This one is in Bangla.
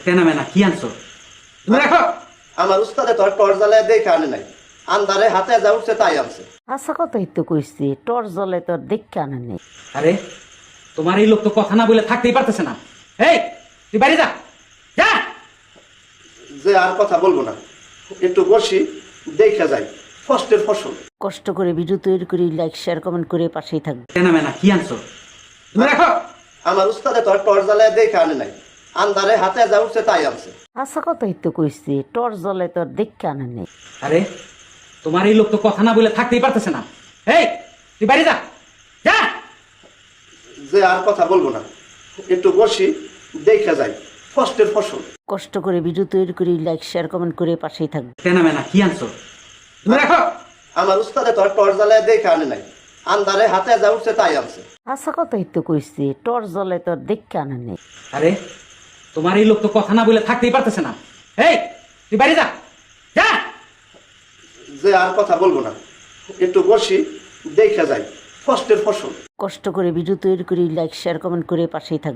তেনা মেনা কি আনছো তুমি রাখো। আমার উস্তাদে তোর টর্চ জ্বালায় দেখে আনে নাই, আন্দারে হাতে যা উঠছে তাই আনছে। আচ্ছা কথাই তো কইছি, টর্চ জ্বলে তোর দেখতে আনে নেই। আরে তোমার এই লোক তো কথা না বলে থাকতেই পারতেছে না। এই তুই বাড়ি যা যা। যে আর কথা বলবো না, একটু বসি দেখে যাই ফসলের ফসল। কষ্ট করে ভিডিও তৈরি করি, লাইক শেয়ার কমেন্ট করে পাশেই থাকবে। তেনা মেনা কি আনছো তুমি রাখো। আমার উস্তাদে তোর টর্চ জ্বালায় দেখে আনে নাই, আন্দারে হাতে যা উঠছে তাই আনছে। আচ্ছা কথাই তো কইছি, টর্চ জ্বলে তোর দেখতে আনে নেই। আরে তোমার এই লোক তো কথা না বলে থাকতেই পারতেছে না। এই তুই বাড়ি যা যা। যে আর কথা বলবো না, একটু বসি দেখে যাই ফসলের ফসল। কষ্ট করে ভিডিও তৈরি করি, লাইক শেয়ার কমেন্ট করে পাশেই থাকবে। তেনা মেনা কি আনছো তুমি রাখো। আমার উস্তাদে তোর টর্চ জ্বালায় দেখে আনে নাই, আন্দারে হাতে যা উঠছে তাই আনছে। আচ্ছা কথাই তো কইছি, টর্চ জ্বলে তোর দেখতে আনে নেই। আরে তোমার এই লোক তো কথা না বলে থাকতেই পারতেছে না। এই তুই বাড়ি যা যা। যে আর কথা বলবো না, একটু বসি দেখে যাই ফসলের ফসল। কষ্ট করে ভিডিও তৈরি করি, লাইক শেয়ার কমেন্ট করে পাশেই থাকবে।